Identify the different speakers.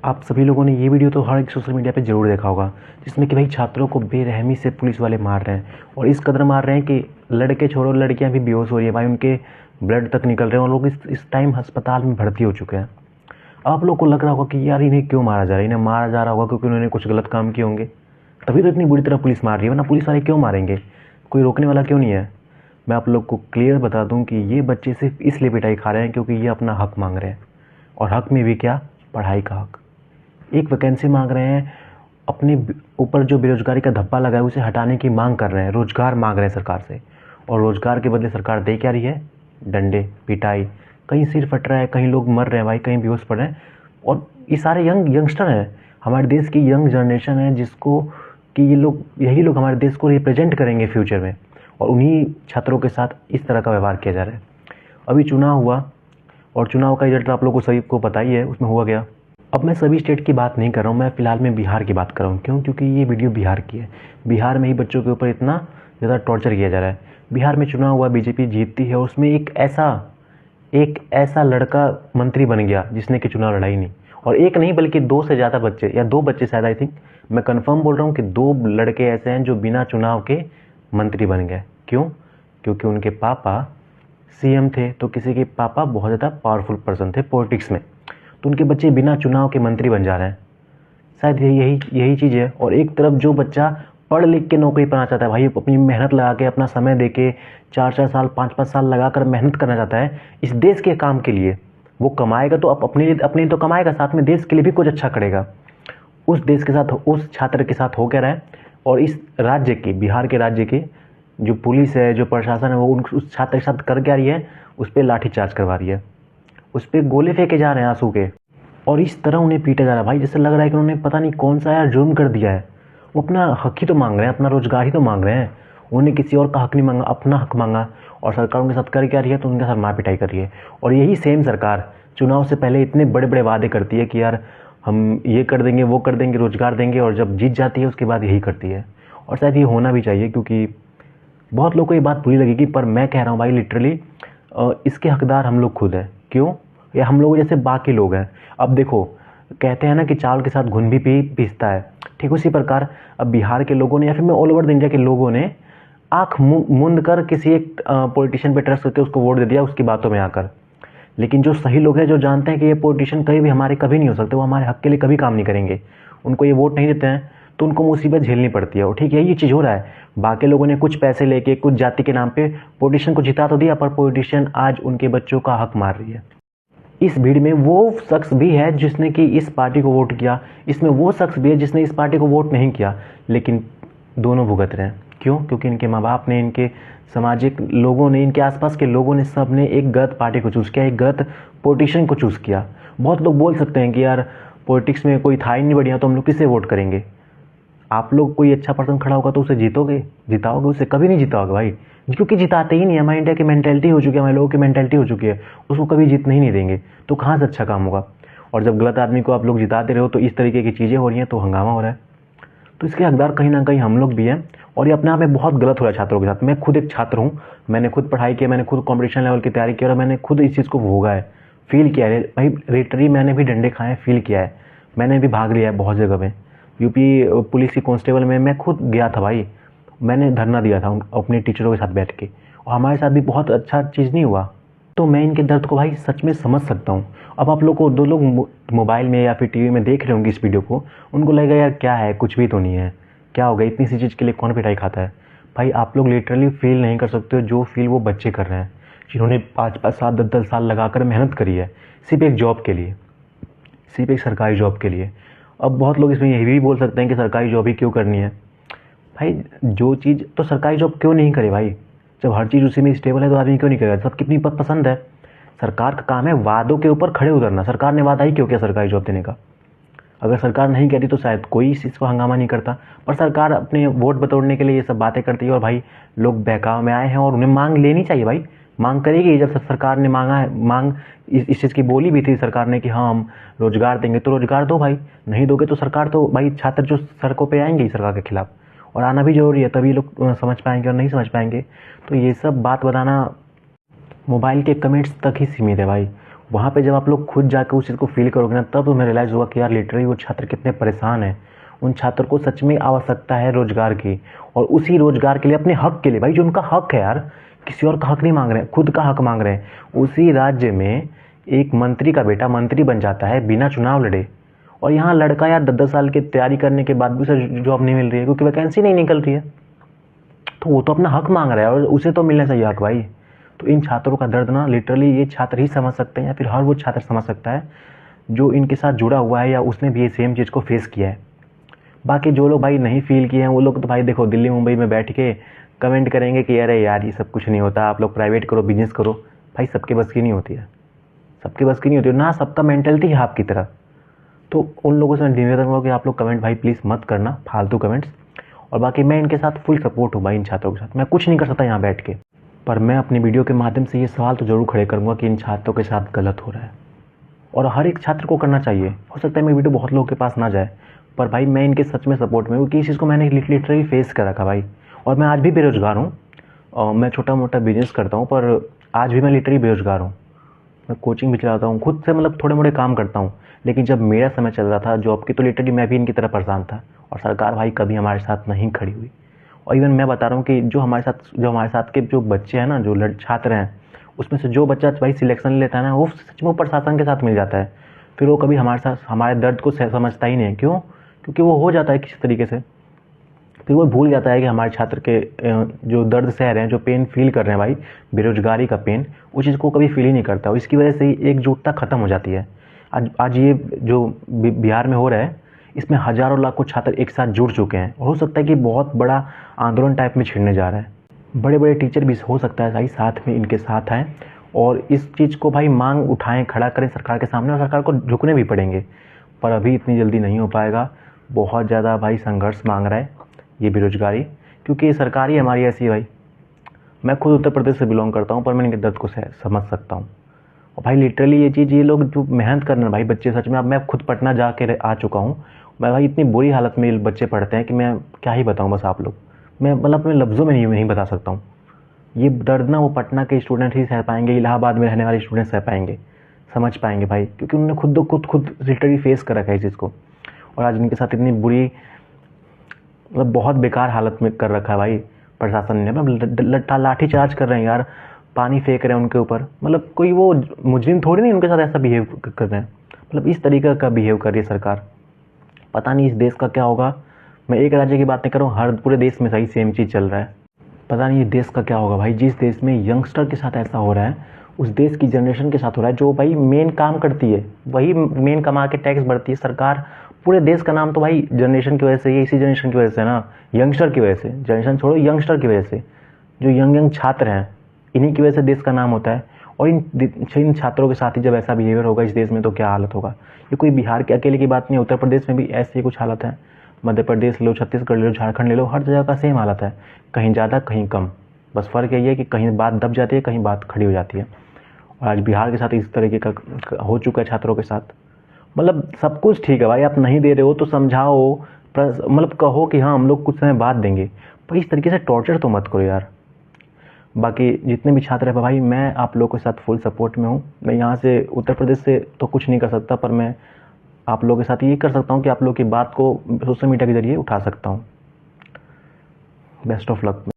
Speaker 1: आप सभी लोगों ने ये वीडियो तो हर एक सोशल मीडिया पे ज़रूर देखा होगा, जिसमें कि भाई छात्रों को बेरहमी से पुलिस वाले मार रहे हैं और इस कदर मार रहे हैं कि लड़के छोड़ो लड़कियां भी बेहोश हो रही है भाई, उनके ब्लड तक निकल रहे हैं और लोग इस टाइम अस्पताल में भर्ती हो चुके हैं। आप लोग को लग रहा होगा कि यार इन्हें क्यों मारा जा रहा है, इन्हें मारा जा रहा होगा क्योंकि उन्होंने कुछ गलत काम किए होंगे, तभी तो इतनी बुरी तरह पुलिस मार रही है, वरना पुलिस वाले क्यों मारेंगे, कोई रोकने वाला क्यों नहीं है। मैं आप लोग को क्लियर बता दूं कि ये बच्चे सिर्फ इसलिए पिटाई खा रहे हैं क्योंकि ये अपना हक मांग रहे हैं, और हक में भी क्या, पढ़ाई का हक। एक वैकेंसी मांग रहे हैं, अपने ऊपर जो बेरोजगारी का धब्बा लगा है उसे हटाने की मांग कर रहे हैं, रोजगार मांग रहे हैं सरकार से, और रोजगार के बदले सरकार दे क्या रही है, डंडे, पिटाई। कहीं सिर फट रहा है, कहीं लोग मर रहे हैं भाई, कहीं बेहोश पड़ रहे हैं। और ये सारे यंगस्टर हैं, हमारे देश की यंग जनरेशन है, जिसको कि यही लोग हमारे देश को रिप्रेजेंट करेंगे फ्यूचर में, और उन्हीं छात्रों के साथ इस तरह का व्यवहार किया जा रहा है। अभी चुनाव हुआ और चुनाव का रिजल्ट आप लोगों को सभी को पता ही है, उसमें हुआ गया। अब मैं सभी स्टेट की बात नहीं कर रहा हूँ, मैं फ़िलहाल में बिहार की बात कर रहा हूँ। क्यों? क्योंकि ये वीडियो बिहार की है। बिहार में ही बच्चों के ऊपर इतना ज़्यादा टॉर्चर किया जा रहा है। बिहार में चुनाव हुआ, बीजेपी जीतती है, उसमें एक ऐसा लड़का मंत्री बन गया जिसने कि चुनाव लड़ा ही नहीं, और एक नहीं बल्कि 2 से ज़्यादा बच्चे, या 2 बच्चे शायद, आई थिंक, मैं कंफर्म बोल रहा हूँ कि 2 लड़के ऐसे हैं जो बिना चुनाव के मंत्री बन गए। क्यों? क्योंकि उनके पापा सीएम थे, तो किसी के पापा बहुत ज़्यादा पावरफुल पर्सन थे पॉलिटिक्स में, तो उनके बच्चे बिना चुनाव के मंत्री बन जा रहे हैं। शायद यही चीज़ है। और एक तरफ जो बच्चा पढ़ लिख के नौकरी पाना चाहता है भाई, अपनी मेहनत लगा के, अपना समय दे के 4-4 साल 5-5 साल लगा कर मेहनत करना चाहता है इस देश के काम के लिए, वो कमाएगा तो अपने लिए तो कमाएगा, साथ में देश के लिए भी कुछ अच्छा करेगा। उस देश के साथ, उस छात्र के साथ हो क्या रहा है, और इस राज्य की, बिहार के राज्य की जो पुलिस है, जो प्रशासन है, वो उस छात्र के साथ कर क्या रही है, उस पर लाठीचार्ज करवा रही है, उस पर गोले फेंके जा रहे हैं आंसू के, और इस तरह उन्हें पीटा जा रहा है भाई, जैसे लग रहा है कि उन्होंने पता नहीं कौन सा यार जुर्म कर दिया है। वो अपना हक ही तो मांग रहे हैं, अपना रोजगार ही तो मांग रहे हैं, उन्हें किसी और का हक नहीं मांगा, अपना हक मांगा, और सरकार उनके साथ कर क्या रही है, तो उनके साथ मार पिटाई कर रही है। और यही सेम सरकार चुनाव से पहले इतने बड़े बड़े वादे करती है कि यार हम ये कर देंगे, वो कर देंगे, रोजगार देंगे, और जब जीत जाती है उसके बाद यही करती है। और शायद ये होना भी चाहिए, क्योंकि बहुत लोगों को ये बात बुरी लगेगी, पर मैं कह रहा हूँ भाई, लिटरली इसके हकदार हम लोग खुद हैं। क्यों? या हम लोग जैसे बाकी लोग हैं। अब देखो, कहते हैं ना कि चावल के साथ घुन भी पीसता है, ठीक उसी प्रकार अब बिहार के लोगों ने, या फिर मैं ऑल ओवर इंडिया के लोगों ने आँख मूंद कर किसी एक पॉलिटिशियन पे ट्रस्ट करके उसको वोट दे दिया उसकी बातों में आकर। लेकिन जो सही लोग हैं, जो जानते हैं कि ये पॉलिटिशियन कभी नहीं हो सकते, वो हमारे हक के लिए कभी काम नहीं करेंगे, उनको ये वोट नहीं देते हैं, तो उनको मुसीबत झेलनी पड़ती है। और ठीक यही चीज़ हो रहा है, बाकी लोगों ने कुछ पैसे लेके, कुछ जाति के नाम पे पॉलिटिशियन को जिता तो दिया, पर पॉलिटिशियन आज उनके बच्चों का हक मार रही है। इस भीड़ में वो शख्स भी है जिसने कि इस पार्टी को वोट किया, इसमें वो शख्स भी है जिसने इस पार्टी को वोट नहीं किया, लेकिन दोनों भुगत रहे हैं। क्यों? क्योंकि इनके माँ बाप ने, इनके सामाजिक लोगों ने, इनके आसपास के लोगों ने, सब ने एक गलत पार्टी को चूज़ किया, एक गलत पॉलिटिशियन को चूज़ किया। बहुत लोग बोल सकते हैं कि यार पॉलिटिक्स में कोई था ही नहीं बढ़िया, तो हम लोग किसे वोट करेंगे। आप लोग, कोई अच्छा पर्सन खड़ा होगा तो उसे जिताओगे, उसे कभी नहीं जिताओगे भाई, क्योंकि जिताते ही नहीं है। हमारे इंडिया की मेंटेलिटी हो चुकी है, हमारे लोगों की मेंटेलिटी हो चुकी है, उसको कभी जीतने ही नहीं देंगे, तो कहाँ से अच्छा काम होगा। और जब गलत आदमी को आप लोग जिताते रहे हो, तो इस तरीके की चीज़ें हो रही हैं, तो हंगामा हो रहा है, तो इसके हकदार कहीं ना कहीं हम लोग भी हैं। और ये अपने आप में बहुत गलत हो रहा है छात्रों के साथ। मैं खुद एक छात्र हूँ, मैंने खुद पढ़ाई किया, मैंने खुद कॉम्पिटिशन लेवल की तैयारी की, और मैंने खुद इस चीज़ को भोगा है, फील किया है भाई, लिटरली मैंने भी डंडे खाए हैं, फील किया है, मैंने भी भाग लिया है बहुत जगह में। यूपी पुलिस की कांस्टेबल में मैं खुद गया था भाई, मैंने धरना दिया था अपने टीचरों के साथ बैठ के, और हमारे साथ भी बहुत अच्छा चीज़ नहीं हुआ। तो मैं इनके दर्द को भाई सच में समझ सकता हूँ। अब आप लोग को, 2 लोग मोबाइल में या फिर टीवी में देख रहे होंगे इस वीडियो को, उनको लगेगा यार क्या है, कुछ भी तो नहीं है, क्या हो गया, इतनी सी चीज़ के लिए कौन पिटाई खाता है। भाई आप लोग लिटरली फील नहीं कर सकते हो जो फील वो बच्चे कर रहे हैं, जिन्होंने 5-5 साल 10-10 साल लगा कर मेहनत करी है सिर्फ एक जॉब के लिए, सिर्फ एक सरकारी जॉब के लिए। अब बहुत लोग इसमें यही भी बोल सकते हैं कि सरकारी जॉब ही क्यों करनी है। भाई जो चीज़, तो सरकारी जॉब क्यों नहीं करे भाई, जब हर चीज़ उसी में स्टेबल है तो आदमी क्यों नहीं करेगा। सबकी अपनी पसंद है, सरकार का काम है वादों के ऊपर खड़े उतरना। सरकार ने वादा ही क्यों किया सरकारी जॉब देने का। अगर सरकार नहीं कहती तो शायद कोई इस चीज़ को हंगामा नहीं करता, पर सरकार अपने वोट बटोरने के लिए ये सब बातें करती है, और भाई लोग बहकाव में आए हैं, और उन्हें मांग लेनी चाहिए भाई, मांग करेगी। जब सरकार ने मांगा है, मांग इस चीज़ की बोली भी थी सरकार ने कि हाँ हम रोजगार देंगे, तो रोजगार दो भाई, नहीं दोगे तो सरकार, तो भाई छात्र जो सड़कों पे आएंगे सरकार के खिलाफ, और आना भी जरूरी है, तभी लोग समझ पाएंगे, और नहीं समझ पाएंगे तो ये सब बात बताना मोबाइल के कमेंट्स तक ही सीमित है भाई। वहाँ पे जब आप लोग खुद जाकर उस चीज़ को फील करोगे ना, तब तुम्हें रियलाइज़ होगा कि यार लिटरली वो छात्र कितने परेशान हैं। उन छात्र को सच में आवश्यकता है रोज़गार की, और उसी रोज़गार के लिए, अपने हक के लिए भाई, जो उनका हक है यार, किसी और का हक नहीं मांग रहे हैं, खुद का हक मांग रहे हैं। उसी राज्य में एक मंत्री का बेटा मंत्री बन जाता है बिना चुनाव लड़े, और यहाँ लड़का यार 10-10 साल की तैयारी करने के बाद भी उसे जॉब नहीं मिल रही है क्योंकि वैकेंसी नहीं निकल रही है। तो वो तो अपना हक मांग रहा है और उसे तो मिलना चाहिए हक भाई। तो इन छात्रों का दर्द ना लिटरली ये छात्र ही समझ सकते हैं, या फिर हर वो छात्र समझ सकता है जो इनके साथ जुड़ा हुआ है या उसने भी ये सेम चीज़ को फेस किया है। बाकी जो लोग भाई नहीं फील किए हैं वो लोग तो भाई देखो दिल्ली मुंबई में बैठ के कमेंट करेंगे कि अरे यार ये सब कुछ नहीं होता, आप लोग प्राइवेट करो, बिजनेस करो। भाई सबके बस की नहीं होती है, सबके बस की नहीं होती है ना, सबका मेंटलिटी है आपकी तरह। तो उन लोगों से निवेदन करूँगा कि आप लोग कमेंट भाई प्लीज़ मत करना, फालतू कमेंट्स। और बाकी मैं इनके साथ फुल सपोर्ट हूँ भाई, इन छात्रों के साथ। मैं कुछ नहीं कर सकता यहाँ बैठ के, पर मैं अपनी वीडियो के माध्यम से ये सवाल तो ज़रूर खड़े करूँगा कि इन छात्रों के साथ गलत हो रहा है, और हर एक छात्र को करना चाहिए। हो सकता है मेरी वीडियो बहुत लोगों के पास ना जाए, पर भाई मैं इनके सच में सपोर्ट में हूँ कि इस चीज़ को मैंने लिटरली फेस कर रखा भाई। और मैं आज भी बेरोज़गार हूँ, और मैं छोटा मोटा बिजनेस करता हूँ, पर आज भी मैं लिटरली बेरोज़गार हूँ। मैं कोचिंग भी चलाता हूँ, खुद से मतलब थोड़े मोड़े काम करता हूँ। लेकिन जब मेरा समय चल रहा था जॉब की, तो लिटरली मैं भी इनकी तरह परेशान था, और सरकार भाई कभी हमारे साथ नहीं खड़ी हुई। और इवन मैं बता रहा हूँ कि जो हमारे साथ के जो बच्चे हैं ना, जो छात्र हैं, उसमें से जो बच्चा भाई सिलेक्शन लेता है ना, वो सच में प्रशासन के साथ मिल जाता है। फिर वो कभी हमारे साथ हमारे दर्द को समझता ही नहीं है। क्यों? क्योंकि वो हो जाता है किसी तरीके से, फिर वो भूल जाता है कि हमारे छात्र के जो दर्द सह रहे हैं, जो पेन फील कर रहे हैं भाई, बेरोजगारी का पेन, उस चीज़ को कभी फील ही नहीं करता। और इसकी वजह से ही एकजुटता ख़त्म हो जाती है। आज ये जो बिहार में हो रहा है, इसमें हज़ारों लाखों छात्र एक साथ जुड़ चुके हैं, और हो सकता है कि बहुत बड़ा आंदोलन टाइप में छिड़ने जा रहा है। बड़े बड़े टीचर भी हो सकता है भाई साथ में इनके साथ आएँ, और इस चीज़ को भाई मांग उठाएँ, खड़ा करें सरकार के सामने, और सरकार को झुकने भी पड़ेंगे। पर अभी इतनी जल्दी नहीं हो पाएगा, बहुत ज़्यादा भाई संघर्ष मांग रहा है ये बेरोज़गारी, क्योंकि सरकार ही हमारी ऐसी है भाई। मैं खुद उत्तर प्रदेश से बिलोंग करता हूँ, पर मैं इनके दर्द को समझ सकता हूँ। और भाई लिटरली ये चीज़, ये लोग जो मेहनत कर रहे हैं भाई बच्चे, सच में। अब मैं खुद पटना जा के आ चुका हूँ, मैं भाई इतनी बुरी हालत में बच्चे पढ़ते हैं कि मैं क्या ही बताऊँ बस आप लोग। मैं मतलब अपने लफ्ज़ों में नहीं बता सकता हूँ। ये दर्द ना वो पटना के स्टूडेंट ही सह पाएंगे, इलाहाबाद में रहने वाले स्टूडेंट सह पाएंगे, समझ पाएंगे भाई, क्योंकि उन्होंने खुद लिटरली फेस कर रखा है इस चीज़ को। और आज इनके साथ इतनी बुरी, मतलब बहुत बेकार हालत में कर रखा है भाई प्रशासन ने। मतलब लाठी चार्ज कर रहे हैं यार, पानी फेंक रहे हैं उनके ऊपर। मतलब कोई वो मुजरिम थोड़ी नहीं उनके साथ ऐसा बिहेव कर रहे हैं। मतलब इस तरीके का बिहेव कर रही है सरकार। पता नहीं इस देश का क्या होगा। मैं एक राज्य की बात नहीं कर रहा हूँ, हर पूरे देश में सही सेम चीज़ चल रहा है। पता नहीं ये देश का क्या होगा भाई। जिस देश में यंगस्टर के साथ ऐसा हो रहा है, उस देश की जनरेशन के साथ हो रहा है, जो भाई मेन काम करती है, वही मेन कमा के टैक्स भरती है सरकार। पूरे देश का नाम तो भाई जनरेशन की वजह से, ये इसी जनरेशन की वजह से ना, यंगस्टर की वजह से। जनरेशन छोड़ो, यंगस्टर की वजह से, जो यंग छात्र हैं, इन्हीं की वजह से देश का नाम होता है। और इन छात्रों के साथ ही जब ऐसा बिहेवियर होगा इस देश में, तो क्या हालत होगा। ये कोई बिहार के अकेले की बात नहीं है, उत्तर प्रदेश में भी ऐसी कुछ हालत है। मध्य प्रदेश ले लो, छत्तीसगढ़ ले लो, झारखंड ले लो, हर जगह का सेम हालत है, कहीं ज़्यादा कहीं कम। बस फ़र्क यही है कि कहीं बात दब जाती है, कहीं बात खड़ी हो जाती है। और आज बिहार के साथ इस तरीके का हो चुका है छात्रों के साथ। मतलब सब कुछ ठीक है भाई, आप नहीं दे रहे हो तो समझाओ, मतलब कहो कि हाँ हम लोग कुछ समय बाद देंगे, पर इस तरीके से टॉर्चर तो मत करो यार। बाकी जितने भी छात्र हैं भाई, मैं आप लोगों के साथ फुल सपोर्ट में हूँ। मैं यहाँ से उत्तर प्रदेश से तो कुछ नहीं कर सकता, पर मैं आप लोगों के साथ ये कर सकता हूँ कि आप लोगों की बात को सोशल मीडिया के ज़रिए उठा सकता हूँ। Best of luck.